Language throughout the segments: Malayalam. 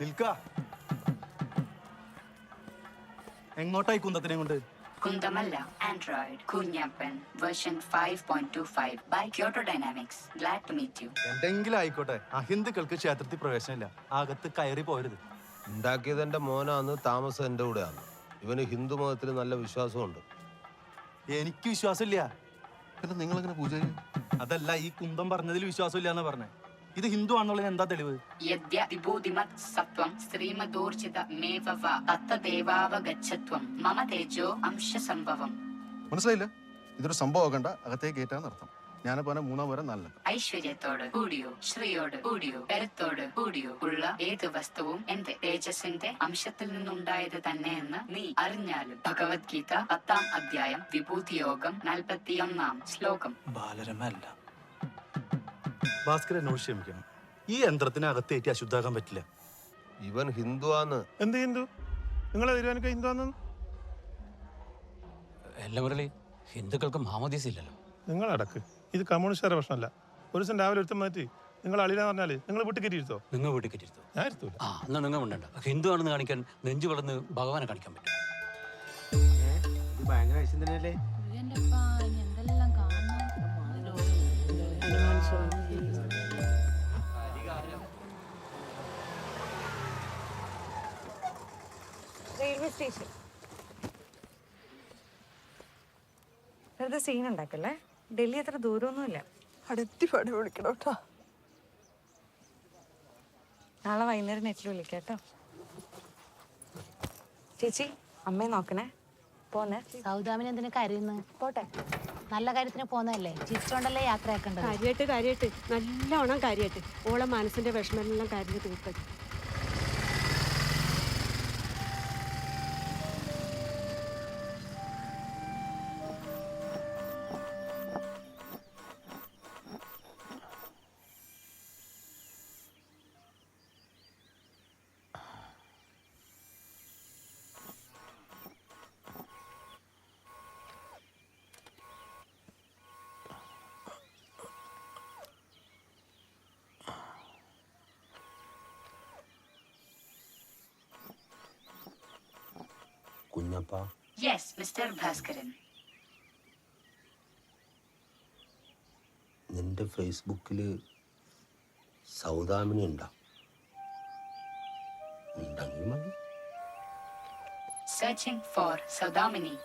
നിൽക്ക. എങ്ങോട്ടായി കുന്തത്തിനെ കൊണ്ട്? കുന്തമല്ല, android Kunjappan version 5.25 by Kyoto Dynamics. Glad to meet you. എന്തെങ്കിലും ആയിക്കോട്ടെ, അഹിന്ദുക്കൾക്ക് ക്ഷേത്രത്തിൽ പ്രവേശനമില്ല. അകത്ത് കയറി പോരുത്. ഉണ്ടാക്കിയത് എന്റെ മോനാന്ന്, താമസം എന്റെ കൂടെയാണ്. ഇവന് ഹിന്ദു മതത്തിൽ നല്ല വിശ്വാസമുണ്ട്. എനിക്ക് വിശ്വാസമില്ല. പിന്നെ നിങ്ങൾ എങ്ങനെ പൂജ ചെയ്യും? അതല്ല, ഈ കുന്തം പറഞ്ഞതിൽ വിശ്വാസമില്ല എന്ന് പറഞ്ഞേ. ഇത് ഹിന്ദു ആണെന്നുള്ളതിന് എന്താ തെളിവ്? യദ്യ വിഭൂതിമത് സത്വം ശ്രീമദോർജിത മേവവ തത്തദേവാവഗച്ഛത്വം മമ തേജോ അംശസംഭവം. മനസ്സിലായില്ല? ഇതൊരു സംഭവമാക്കണ്ട, അകത്തേക്ക് കയറ്റാന്നർത്ഥം. ഞാനിപ്പോ 3 വരെ 4. ഐശ്വര്യത്തോട് കൂടിയോ ശ്രീയോട് കൂടിയോ കരുത്തോട് കൂടിയോ ഉള്ള ഏത് വസ്തുവും എന്റെ തേജസ്സിന്റെ അംശത്തിൽ നിന്നുണ്ടായത് തന്നെയെന്ന് നീ അറിഞ്ഞാലും. ഭഗവത്ഗീത 10-ാം അധ്യായം വിഭൂതിയോഗം 41-ാം ശ്ലോകം. ബാലരമല്ല. ഭാസ്കരൻ എന്നോട് ക്ഷമിക്കണം. ഈ യന്ത്രത്തിന് അകത്തേറ്റി അശുദ്ധാക്കാൻ പറ്റില്ല. ഇവൻ ഹിന്ദു ആന്ന്. എന്ത് ഹിന്ദു? നിങ്ങളെ തീരുമാനിക്ക ഹിന്ദു ആണെന്ന്? എല്ലാ മുരളി, ഹിന്ദുക്കൾക്ക് മാമോദീസ ഇല്ലല്ലോ. നിങ്ങൾ അടക്ക്. ഇത് കമ്മ്യൂണിസ്റ്റുകാരുടെ പ്രശ്നമല്ല. ഒരു ദിവസം രാവിലെ ഒരുത്തം മാറ്റി നിങ്ങൾ അളിയെന്ന് പറഞ്ഞാൽ നിങ്ങൾ വീട്ടിൽ കയറ്റിയിരുത്തോ? നിങ്ങൾ വീട്ടിൽ കയറ്റിരുത്തോ? ഞാൻ ഇരുത്തൂല. എന്നാ നിങ്ങൾ ഉണ്ടണ്ട. ഹിന്ദു ആണെന്ന് കാണിക്കാൻ നെഞ്ചു വളർന്ന് ഭഗവാനെ കാണിക്കാൻ പറ്റും. Railway station. വെറുതെ സീൻ ഉണ്ടാക്കല്ലേ. ഡൽഹി അത്ര ദൂരമൊന്നുമില്ല. അടുത്തി പാടി വിളിക്കണം കേട്ടോ. നാളെ വൈകുന്നേരം നെറ്റിൽ വിളിക്കാം കേട്ടോ. ചേച്ചി, അമ്മയെ നോക്കണേ. പോന്നെ. സൗദാമിന് എന്തിനു കരയുന്നു? പോട്ടെ, നല്ല കാര്യത്തിന് പോന്നതല്ലേ. ചിരിച്ചോണ്ടല്ലേ യാത്രയാക്കേണ്ടത്. കാര്യമായിട്ട് നല്ലോണം കാര്യമായിട്ട് ഓളെ മനസ്സിന്റെ വിഷമെല്ലാം കരഞ്ഞ് തീർക്കട്ടെ. Kunjappa, yes mister Bhaskaran. നിന്റെ ഫേസ്ബുക്കില് സൗദാമിനി ഉണ്ടോ? ഉണ്ടെങ്കിൽ മതി. Searching for Saudamini.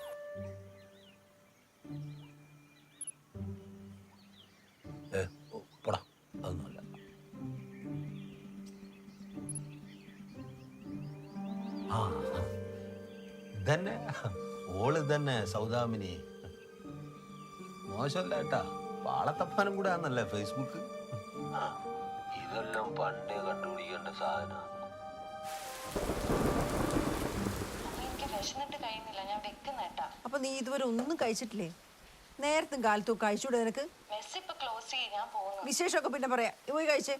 പോടാ, അതൊന്നുമല്ല. ഇതന്നെ ഓള് തന്നെ സൗദാമിനി. മോശമല്ല കേട്ടാ, പാളത്തപ്പാനും കൂടെ ആന്നല്ലേ ഫേസ്ബുക്ക്. ഇതെല്ലാം പണ്ടേ കണ്ടുപിടിക്കേണ്ട സാധനം. അപ്പൊ നീ ഇതുവരെ ഒന്നും കഴിച്ചിട്ടില്ലേ? നേരത്തും കാലത്തും കഴിച്ചൂടെ നിനക്ക്? വിശേഷമൊക്കെ പിന്നെ പറയാ. പോയി കഴിച്ചേ.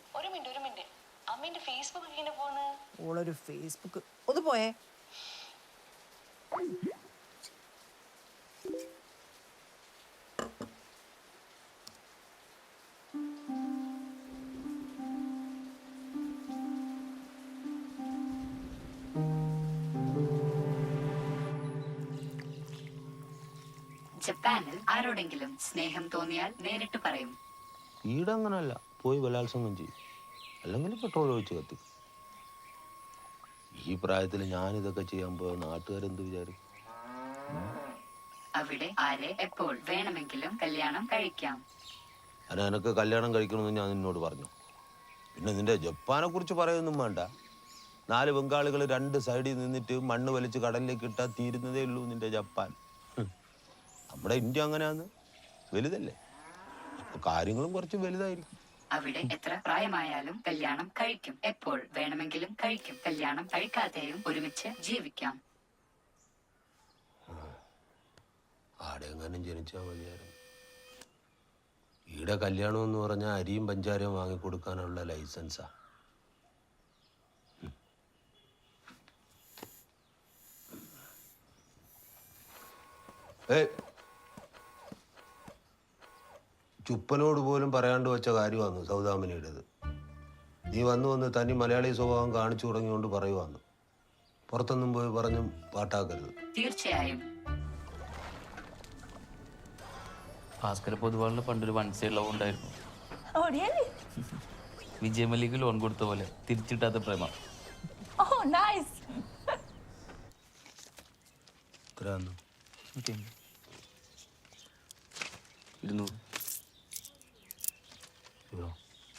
ഓളൊരു ഫേസ്ബുക്ക്. ഒന്ന് പോയേ. ജപ്പാനിൽ ആരോടെങ്കിലും സ്നേഹം തോന്നിയാൽ നേരിട്ട് പറയും. ഈടങ്ങനല്ല, പോയി ബലാത്സംഗം ചെയ്യും, അല്ലെങ്കിൽ പെട്രോൾ ഒഴിച്ച് കത്തി. ഈ പ്രായത്തിൽ ഞാനിതൊക്കെ ചെയ്യാൻ പോയ നാട്ടുകാരെന്ത് വിചാരിക്കും? അവിടെ ആരെ എപ്പോൾ വേണമെങ്കിലും കല്യാണം കഴിക്കാം. എനക്ക് കല്യാണം കഴിക്കണമെന്ന് ഞാൻ നിന്നോട് പറഞ്ഞു. പിന്നെ നിന്റെ ജപ്പാനെ കുറിച്ച് പറയൊന്നും വേണ്ട. 4 ബംഗാളികൾ 2 സൈഡിൽ നിന്നിട്ട് മണ്ണ് വലിച്ച് കടലിലേക്ക് ഇട്ടാൽ തീരുന്നതേ ഉള്ളൂ നിന്റെ ജപ്പാൻ. നമ്മുടെ ഇന്ത്യ അങ്ങനെയാന്ന്, വലുതല്ലേ. അപ്പൊ കാര്യങ്ങളും കുറച്ച് വലുതായിരിക്കും. അവിടെ എത്ര പ്രായമായാലും കല്യാണം കഴിക്കും, എപ്പോൾ വേണമെങ്കിലും കഴിക്കും. കല്യാണം കഴിക്കാതെയും ഒരുമിച്ച് ജീവിക്കാം. ആടെ എങ്ങാനും ജനിച്ചാൽ മതിയായിരുന്നു. ഈടെ കല്യാണം എന്ന് പറഞ്ഞാൽ അരിയും പഞ്ചാരയും വാങ്ങിക്കൊടുക്കാനുള്ള ലൈസൻസാ. ചുപ്പനോട് പോലും പറയാണ്ട് വെച്ച കാര്യമാണ് സൗദാമിനിയുടേത്. നീ വന്ന് തനി മലയാളി സ്വഭാവം കാണിച്ചു തുടങ്ങിയോണ്ട് പറയുവാന്ന്. പുറത്തൊന്നും പോയി പറഞ്ഞും പാട്ടാക്കരുത്. തീർച്ചയായും. ഭാസ്കര പൊതുവാളിന് പണ്ടൊരു വൺ സൈഡ് ലവ് ഉണ്ടായിരുന്നു. വിജയമല്ലിക്ക് ലോൺ കൊടുത്ത പോലെ തിരിച്ചിട്ടാത്ത പ്രേമം. എത്രയാന്ന്? 200.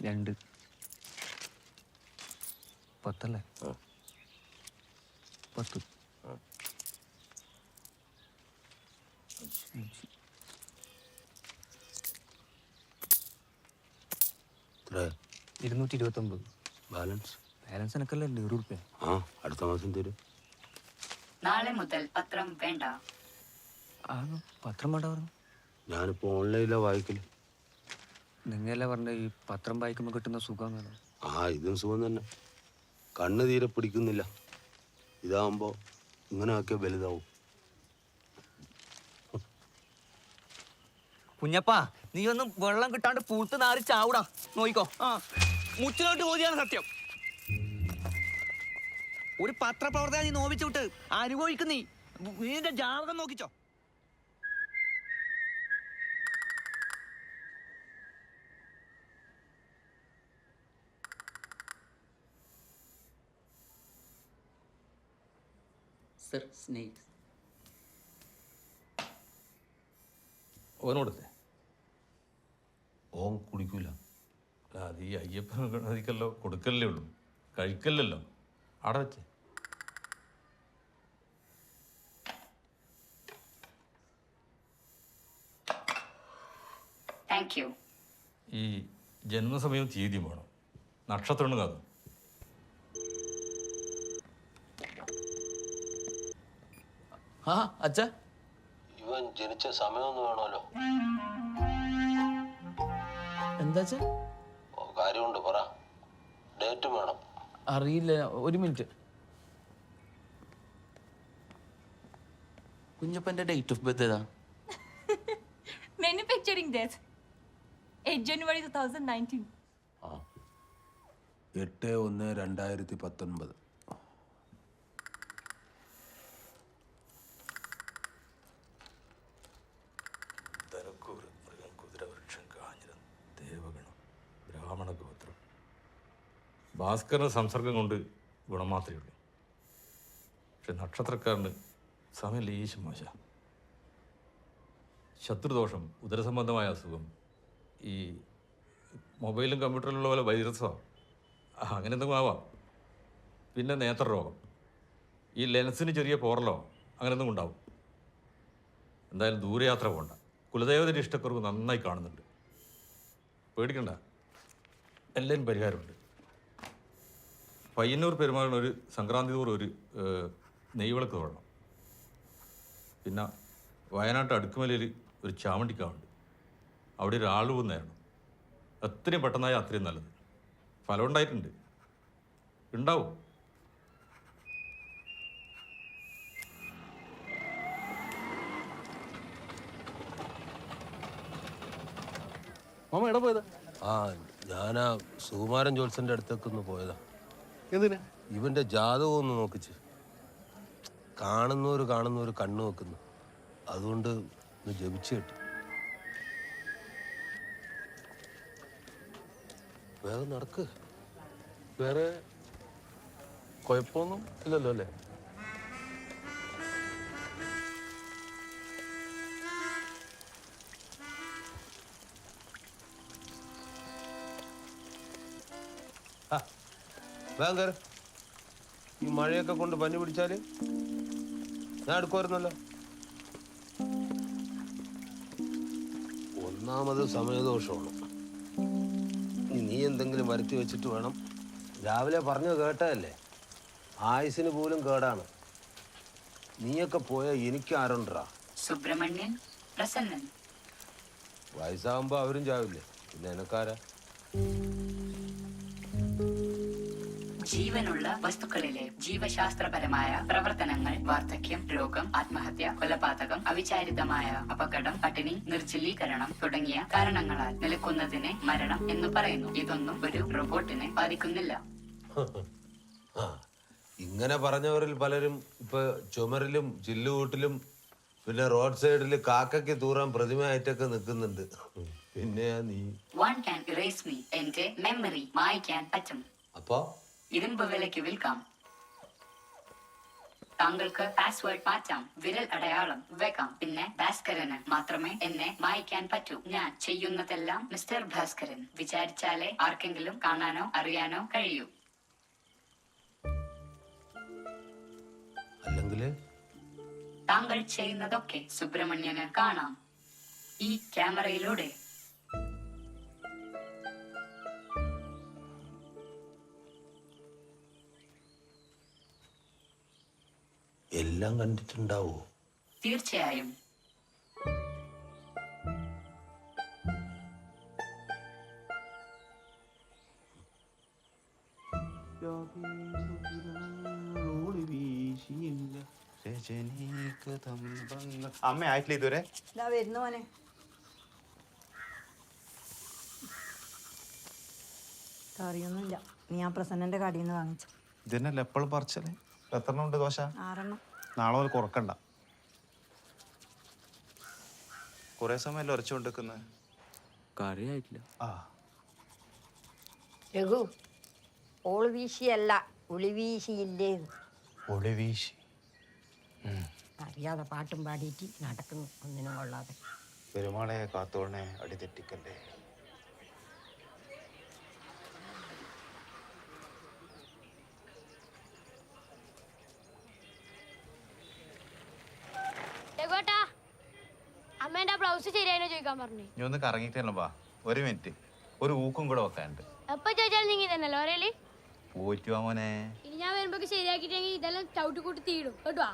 2 10 അല്ലേ? 10. എത്രയാ? 229. ബാലൻസ്? ബാലൻസ് എനിക്കല്ലേ 100 രൂപ. ആ, അടുത്ത മാസം തരും. നാളെ മുതൽ പത്രം വേണ്ട. പത്രം വേണ്ട പറഞ്ഞു? ഞാനിപ്പോ ഓൺലൈനിലാണ് വായിക്കല്. നിങ്ങളല്ലേ പറഞ്ഞ ഈ പത്രം വായിക്കുമ്പോൾ കിട്ടുന്ന സുഖം വേണം. ആ, ഇതും സുഖം തന്നെ. കണ്ണ് തീരെ പിടിക്കുന്നില്ല. ഇതാവുമ്പോ ഇങ്ങനെ ആക്കിയ വലുതാവും. കുഞ്ഞപ്പാ, നീ ഒന്നും വെള്ളം കിട്ടാണ്ട് പൂത്ത് നാറി ചാവൂടാ. നോയിക്കോ. മുച്ചിലോട്ട് പോതിയാണ് സത്യം. ഒരു പത്രപ്രവർത്തകൻ നീ നോവിച്ചു വിട്ട് അനുഭവിക്കും. നീന്റെ ജാതകം നോക്കിച്ചോ. Sir, snakes. ഓനോടല്ലേ? ഓൻ കുടിക്കൂല. അത് ഈ അയ്യപ്പനതിക്കല്ലോ കൊടുക്കല്ലേ ഉള്ളൂ, കഴിക്കല്ലല്ലോ. അവിടെ വെച്ചേ. Thank you. ഈ ജന്മസമയവും തീയതിയും വേണം. നക്ഷത്രമാണ് കാതും. ആ അച്ഛാ, ഇവൻ ജനിച്ച സമയമൊന്നും വേണമല്ലോ. എന്താ അച്ഛാ? കാര്യമുണ്ട്, പറ. ഡേറ്റും വേണം. അറിയില്ല, 1 മിനിറ്റ്. കുഞ്ഞപ്പന്റെ ഡേറ്റ് ഓഫ് ബർത്ത് ഏതാ? Manufacturing death. 8 January 2019. 8/1/2019. ധനുക്കൂറ്, മൃഗം, കുതിരവൃക്ഷം, കാഞ്ഞിരം, ദേവഗണം, ബ്രാഹ്മണ ഗോത്രം. ഭാസ്കറിന് സംസർഗം കൊണ്ട് ഗുണം മാത്രമേ ഉള്ളൂ. പക്ഷെ നക്ഷത്രക്കാരന് സമയം ലേശം മോശ. ശത്രുദോഷം, ഉദരസംബന്ധമായ അസുഖം, ഈ മൊബൈലും കമ്പ്യൂട്ടറിലുള്ള പോലെ വൈറസോ അങ്ങനെ എന്തെങ്കിലും ആവാം. പിന്നെ നേത്രരോഗം, ഈ ലെൻസിന് ചെറിയ പോറലോ അങ്ങനെ എന്തെങ്കിലും ഉണ്ടാവും. എന്തായാലും ദൂരയാത്ര പോകണ്ട. കുലദേവതയുടെ ഇഷ്ടക്കുറവ് നന്നായി കാണുന്നുണ്ട്. പേടിക്കണ്ട, എല്ലാവരും പരിഹാരമുണ്ട്. പയ്യന്നൂർ പെരുമാളിന് ഒരു സംക്രാന്തി തോറും ഒരു നെയ്വിളക്ക് തൊഴണം. പിന്നെ വയനാട്ട് അടുക്കുമലയിൽ ഒരു ചാമണ്ടിക്കാവുണ്ട്. അവിടെ ഒരു ആളുവ് നേരണം. എത്രയും പെട്ടെന്നായി അത്രയും നല്ലത്. ഫലം ഉണ്ടായിട്ടുണ്ട്, ഉണ്ടാവും. മാമ എവിടെ പോയതാ? ആ, ഞാനാ സുകുമാരൻ ജോത്സന്റെ അടുത്തേക്ക് ഒന്ന് പോയതാ. എന്തിനാ? ഇവന്റെ ജാതകം ഒന്ന് നോക്കിച്ച്. കാണുന്നവര് കണ്ണു വെക്കുന്നു. അതുകൊണ്ട് ഒന്ന് ജപിച്ചു കിട്ടി. വേഗം നടക്ക്. വേറെ കുഴപ്പമൊന്നും ഇല്ലല്ലോ അല്ലേ? വേഗം കയറി. ഈ മഴയൊക്കെ കൊണ്ട് പനി പിടിച്ചാല് ഞാൻ എടുക്കുമായിരുന്നല്ലോ. ഒന്നാമത് സമയദോഷമാണ്. നീ എന്തെങ്കിലും വരുത്തി വെച്ചിട്ട് വേണം. രാവിലെ പറഞ്ഞു കേട്ടതല്ലേ, ആയുസിന് പോലും കേടാണ്. നീയൊക്കെ പോയാൽ എനിക്ക് ആരുണ്ടാ? സുബ്രഹ്മണ്യൻ, പ്രസന്നൻ. വയസ്സാകുമ്പോ അവരും ചാവില്ലേ, പിന്നെ എനക്കാരാ? ജീവനുള്ള വസ്തുക്കളിലെ ജീവശാസ്ത്രപരമായ പ്രവർത്തനങ്ങൾ, വാർദ്ധക്യം, രോഗം, ആത്മഹത്യ, കൊലപാതകം, അവിചാരിതമായ അപകടം, പട്ടിണി, നിർജ്ജലീകരണം തുടങ്ങിയ കാരണങ്ങളാൽ നിലക്കുന്നതിനെ മരണം എന്ന് പറയുന്നു. ഇതൊന്നും ഒരു റോബോട്ടിനെ ബാധിക്കുന്നില്ല. ഇങ്ങനെ പറഞ്ഞവരിൽ പലരും ഇപ്പൊ ചുമരിലും ചില്ലുകൂട്ടിലും പിന്നെ റോഡ് സൈഡിൽ കാക്കയ്ക്ക് തൂറാൻ പ്രതിമയായിട്ടൊക്കെ നിൽക്കുന്നുണ്ട്. പിന്നെ നീ One can erase me. എന്റെ മെമ്മറി മായ്ക്കാൻ പറ്റും. അപ്പോ ഇരുമ്പ് വിലയ്ക്ക് വിൽക്കാം. താങ്കൾക്ക് പാസ്വേഡ് മാറ്റാം, വിരൽ അടയാളം വെക്കാം. പിന്നെ ഭാസ്കരന് മാത്രമേ എന്നെ മായ്ക്കാൻ പറ്റൂ. ഞാൻ ചെയ്യുന്നതെല്ലാം മിസ്റ്റർ ഭാസ്കരൻ വിചാരിച്ചാലേ ആർക്കെങ്കിലും കാണാനോ അറിയാനോ കഴിയൂ. അല്ലെങ്കില് താങ്കൾ ചെയ്യുന്നതൊക്കെ സുബ്രഹ്മണ്യന് കാണാം ഈ ക്യാമറയിലൂടെ. എല്ലാം കണ്ടിട്ടുണ്ടാവോ? തീർച്ചയായും. അമ്മ ആയിട്ടില്ല ഇതുവരെ? ഇതാ വരുന്നു മോനെ. കറിയൊന്നുമില്ല, നീ ആ പ്രസന്നന്റെ കടയിൽ നിന്ന് വാങ്ങിച്ചു. ഇതന്നെയല്ലേ എപ്പോഴും പറിച്ചല്ലേ? എത്ര ഉണ്ട് ദോശ? 6 നാളെ മുതൽ കുറക്കണ്ട. കുറെ സമയമല്ലേ ഉരച്ചുകൊണ്ടിരിക്കുന്നത്? കറിയായിട്ടില്ല. ആ രഘു, ഓള് വീശിയല്ല ഉളി വീശിയില്ലേ. ഒളി വീശി അറിയാതെ പാട്ടും പാടിയിട്ട് നടക്കുന്നു, ഒന്നിനും കൊള്ളാതെ. പെരുമാളെ കാത്തോളനെ അടി തെറ്റിക്കല്ലേ. അമ്മേന്റെ ബ്ലൗസ് ശരിയായോ ചോദിക്കാൻ പറഞ്ഞു. നീ ഒന്ന് കറങ്ങിയിട്ടല്ലോ വാ. ഒരു മിനിറ്റ്, ഒരു ഊക്കും കൂടെ വെക്കാനുണ്ട്. എപ്പോ ചോദിച്ചാലും നീങ്ങി തന്നെയല്ലോ ഒരേല്. പോയിട്ട് വാ മോനെ. ഇനി ഞാൻ വരുമ്പോ ശരിയാക്കിട്ടെങ്കിൽ ഇതെല്ലാം ചവിട്ടി കൂട്ടി തീടും കേട്ടോ.